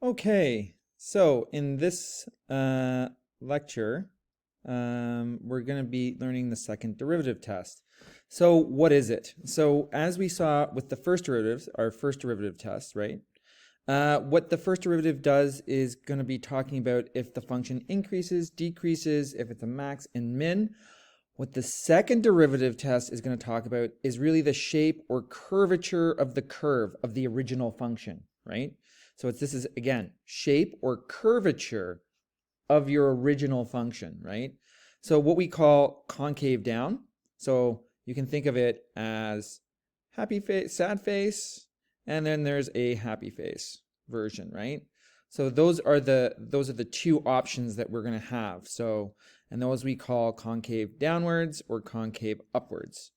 Okay, so in this lecture, we're going to be learning the second derivative test. So what is it? So as we saw with the first derivatives, our first derivative test, right? What the first derivative does is going to be talking about if the function increases, decreases, if it's a max and min. What the second derivative test is going to talk about is really the shape or curvature of the curve of the original function, right? So this is, again, shape or curvature of your original function, right? So what we call concave down. So you can think of it as happy face, sad face, and then there's a happy face version, right? So those are the two options that we're going to have. So, and those we call concave downwards or concave upwards.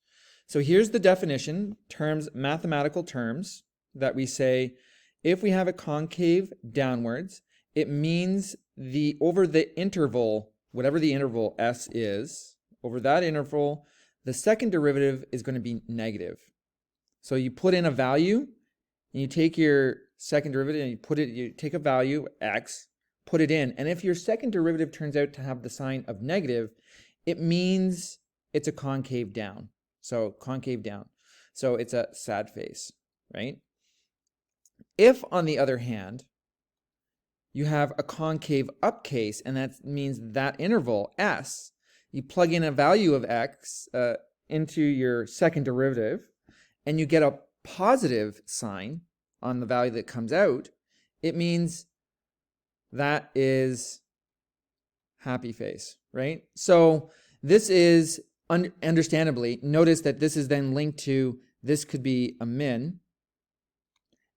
So here's the definition, mathematical terms that we say if we have a concave downwards, it means over the interval, whatever the interval S is, over that interval, the second derivative is going to be negative. So you put in a value, and you take your second derivative and you take a value, x, put it in. And if your second derivative turns out to have the sign of negative, it means it's a concave down. So concave down. So it's a sad face, right? If, on the other hand, you have a concave up case, and that means that interval, s, you plug in a value of x into your second derivative, and you get a positive sign on the value that comes out, it means that is happy face, right? So this is, understandably, notice that this is then linked to, this could be a min,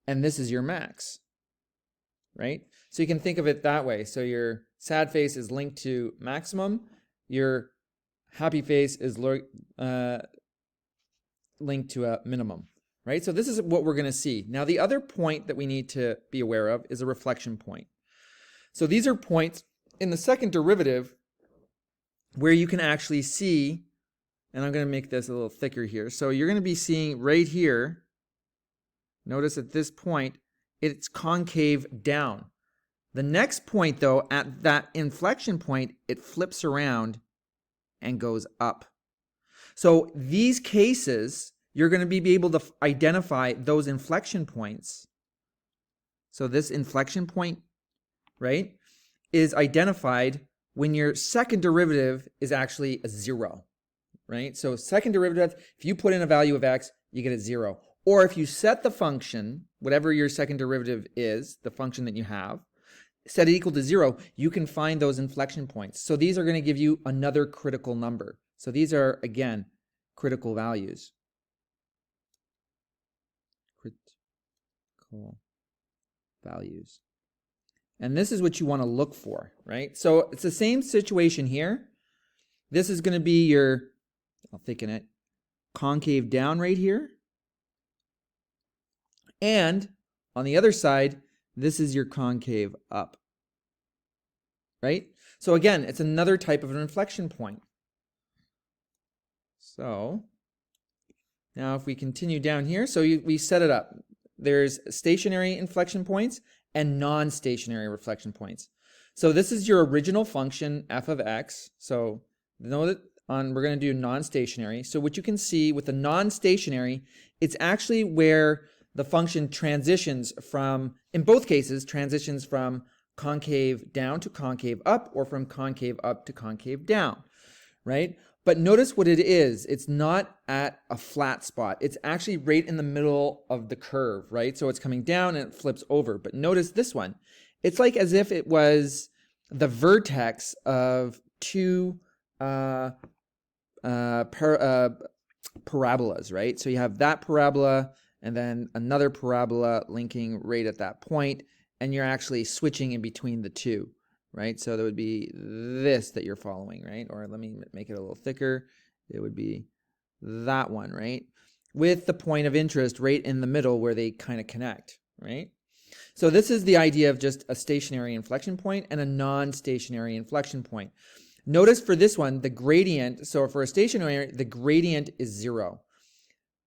and this is your max, right? So you can think of it that way. So your sad face is linked to maximum, your happy face is linked to a minimum, right? So this is what we're going to see. Now the other point that we need to be aware of is a reflection point. So these are points in the second derivative where you can actually see, and I'm going to make this a little thicker here. So you're going to be seeing right here, notice at this point, it's concave down. The next point, though, at that inflection point, it flips around and goes up. So these cases, you're going to be able to identify those inflection points. So this inflection point, right, is identified when your second derivative is actually a 0, right? So second derivative, if you put in a value of x, you get a 0. Or if you set the function, whatever your second derivative is, the function that you have, set it equal to 0, you can find those inflection points. So these are going to give you another critical number. So these are, again, critical values. Critical values. And this is what you want to look for, right? So it's the same situation here. This is going to be your, I'll thicken it, concave down right here. And on the other side, this is your concave up, right? So again, it's another type of an inflection point. So now if we continue down here, so we set it up. There's stationary inflection points and non-stationary reflection points. So this is your original function, f of x. So know that we're going to do non-stationary. So what you can see with the non-stationary, it's actually where the function transitions from, in both cases, transitions from concave down to concave up, or from concave up to concave down, right? But notice what it is. It's not at a flat spot. It's actually right in the middle of the curve, right? So it's coming down and it flips over. But notice this one. It's like as if it was the vertex of two parabolas, right? So you have that parabola and then another parabola linking right at that point, and you're actually switching in between the two, right? So there would be this that you're following, right? Or let me make it a little thicker. It would be that one, right? With the point of interest right in the middle where they kind of connect, right? So this is the idea of just a stationary inflection point and a non-stationary inflection point. Notice for this one, the gradient, so for a stationary, the gradient is 0.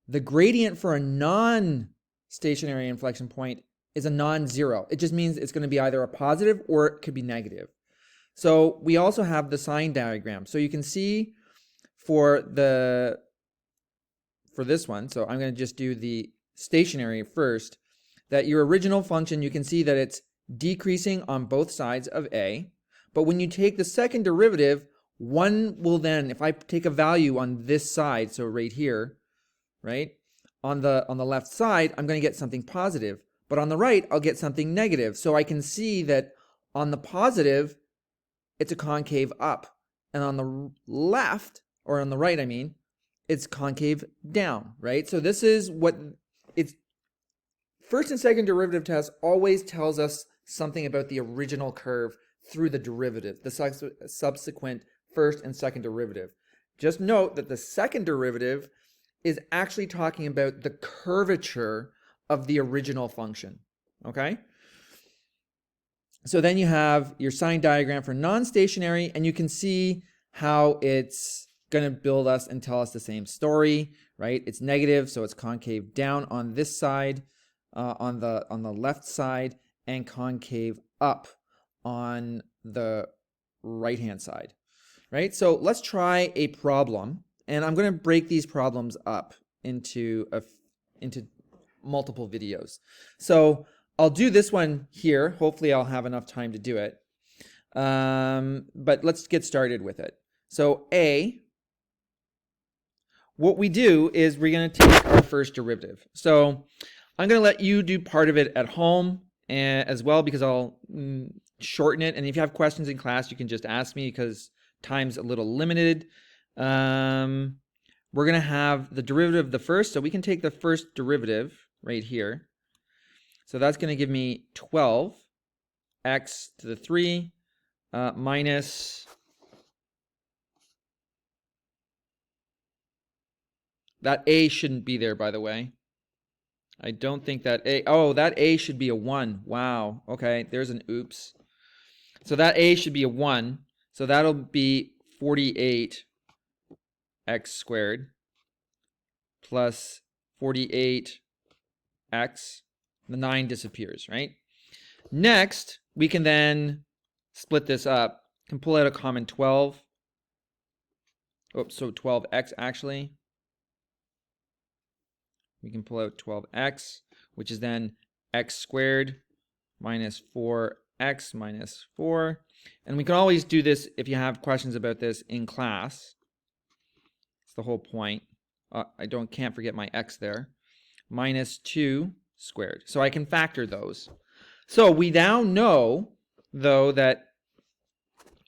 The gradient for a non-stationary inflection point is a non-zero. It just means it's going to be either a positive or it could be negative. So we also have the sign diagram. So you can see for this one, so I'm going to just do the stationary first, that your original function, you can see that it's decreasing on both sides of a. But when you take the second derivative, one will then, if I take a value on this side, so right here, right, on the left side, I'm going to get something positive. But on the right, I'll get something negative. So I can see that on the positive, it's a concave up. And on the left, or on the right, I mean, it's concave down, right? So this is what it's, first and second derivative test always tells us something about the original curve through the derivative, the subsequent first and second derivative. Just note that the second derivative is actually talking about the curvature of the original function, okay? So then you have your sign diagram for non-stationary, and you can see how it's going to build us and tell us the same story, right? It's negative, so it's concave down on this side, on the left side, and concave up on the right-hand side, right? So let's try a problem, and I'm going to break these problems up into multiple videos. So I'll do this one here. Hopefully I'll have enough time to do it. But let's get started with it. So A, what we do is we're going to take our first derivative. So I'm going to let you do part of it at home as well, because I'll shorten it. And if you have questions in class, you can just ask me because time's a little limited. We're going to have the derivative of the first. So we can take the first derivative right here. So that's going to give me 12 x to the 3 minus, that a shouldn't be there, by the way. I don't think that a, oh, that a should be a 1. Wow. Okay, there's an oops. So that a should be a 1. So that'll be 48 x squared plus 48 x. The 9 disappears, right? Next, we can then split this up. Can pull out a common 12. Oops, so 12x actually. We can pull out 12x, which is then x squared minus 4x minus 4. And we can always do this if you have questions about this in class. It's the whole point. Can't forget my x there. Minus 2 squared. So I can factor those. So we now know, though, that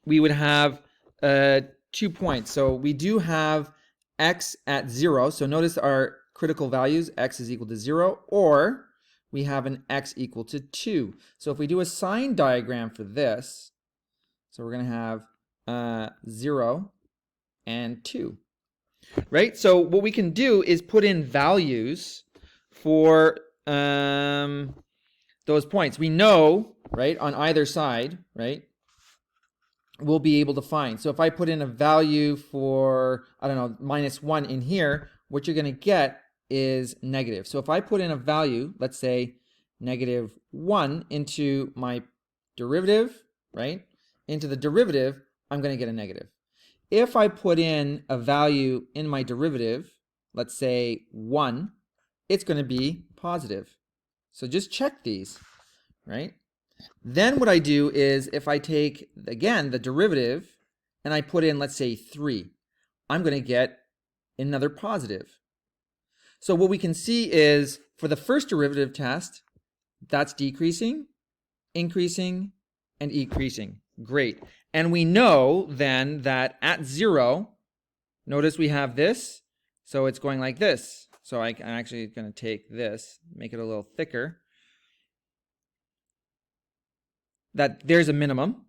we would have 2 points. So we do have x at 0. So notice our critical values, x is equal to 0, or we have an x equal to 2. So if we do a sign diagram for this, so we're going to have 0 and 2, right? So what we can do is put in values for those points. We know, right, on either side, right, we'll be able to find. So if I put in a value for, I don't know, minus 1 in here, what you're going to get is negative. So if I put in a value, let's say negative 1 into my derivative, right, into the derivative, I'm going to get a negative. If I put in a value in my derivative, let's say 1, it's going to be positive. So just check these, right? Then what I do is if I take, again, the derivative and I put in, let's say 3, I'm going to get another positive. So what we can see is for the first derivative test, that's decreasing, increasing, and decreasing. Great. And we know then that at 0, notice we have this, so it's going like this. So I'm actually going to take this, make it a little thicker. That there's a minimum.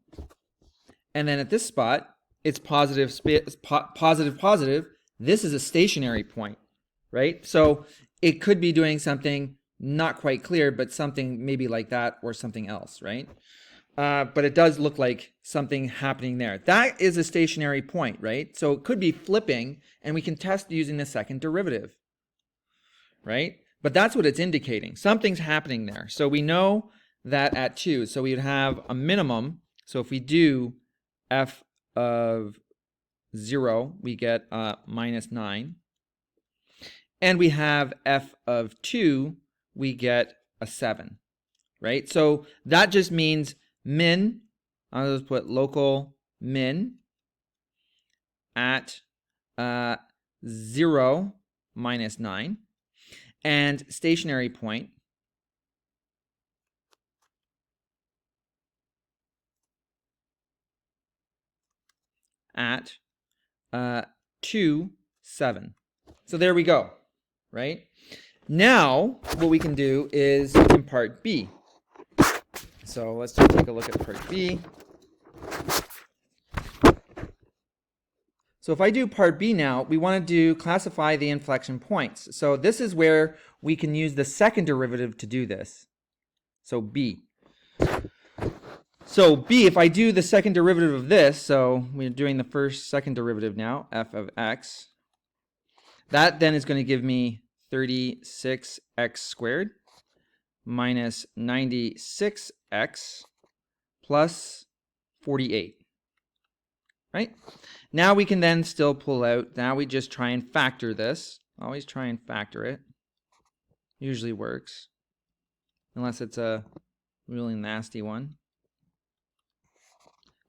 And then at this spot, it's positive, positive, positive. This is a stationary point, right? So it could be doing something not quite clear, but something maybe like that or something else, right? But it does look like something happening there. That is a stationary point, right? So it could be flipping, and we can test using the second derivative, right? But that's what it's indicating. Something's happening there. So we know that at 2, so we would have a minimum. So if we do f of 0, we get minus 9. And we have f of 2, we get a 7, right? So that just means min, I'll just put local min at 0 minus 9, and stationary point at 2, 7. So there we go, right? Now what we can do is in part B. So let's just take a look at part B. So if I do part B now, we want to classify the inflection points. So this is where we can use the second derivative to do this. So B. So B, if I do the second derivative of this, so we're doing the second derivative now, f of x, that then is going to give me 36x squared minus 96x plus 48. Right? Now we can then still pull out. Now we just try and factor this. Always try and factor it. Usually works. Unless it's a really nasty one.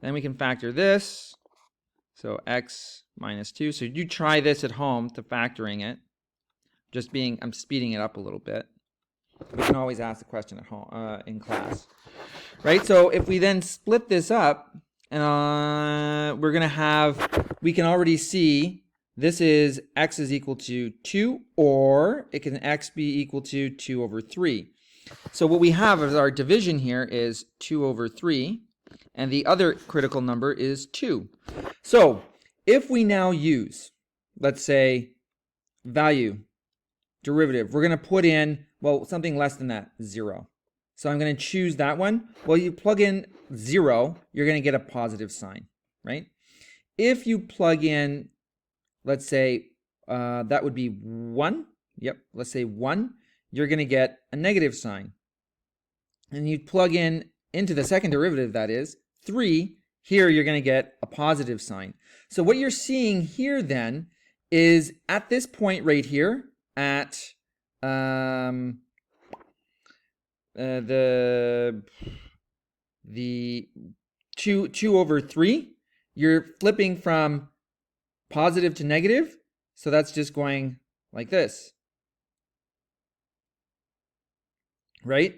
Then we can factor this. So x minus 2. So you try this at home to factoring it. I'm speeding it up a little bit. We can always ask the question at home in class. Right? So if we then split this up, we're going to have, we can already see this is x is equal to 2, or it can x be equal to 2 over 3. So what we have as our division here is 2 over 3, and the other critical number is 2. So if we now use, let's say, value, derivative, we're going to put in, well, something less than that, 0. So I'm going to choose that one. Well, you plug in 0, you're going to get a positive sign, right? If you plug in, let's say, that would be 1. Yep, let's say 1. You're going to get a negative sign. And you plug in into the second derivative, that is, 3. Here, you're going to get a positive sign. So what you're seeing here then is at this point right here, at the 2 over 3, you're flipping from positive to negative, so that's just going like this, right?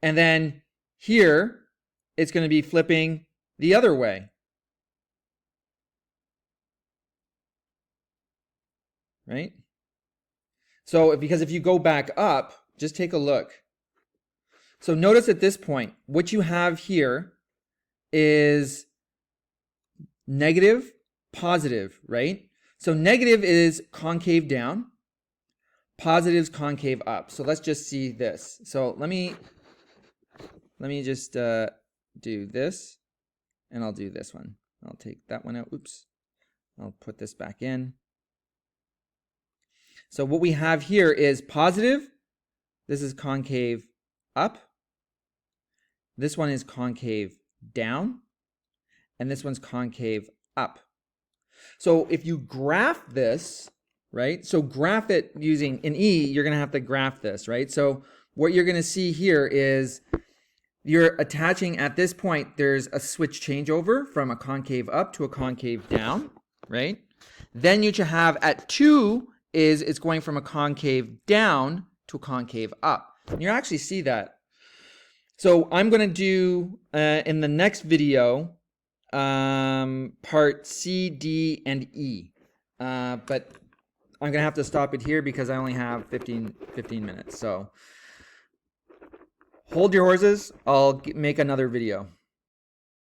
And then here it's going to be flipping the other way, right? So because if you go back up, just take a look. So notice at this point, what you have here is negative, positive, right? So negative is concave down, positive is concave up. So let's just see this. So let me just do this, and I'll do this one. I'll take that one out. Oops. I'll put this back in. So what we have here is positive. This is concave up. This one is concave down. And this one's concave up. So if you graph this, right? So graph it using in E, you're going to have to graph this, right? So what you're going to see here is you're attaching at this point, there's a switch changeover from a concave up to a concave down, right? Then you should have at 2 is it's going from a concave down to a concave up. And you actually see that. So I'm going to do in the next video part C, D, and E. But I'm going to have to stop it here because I only have 15 minutes. So hold your horses. I'll make another video.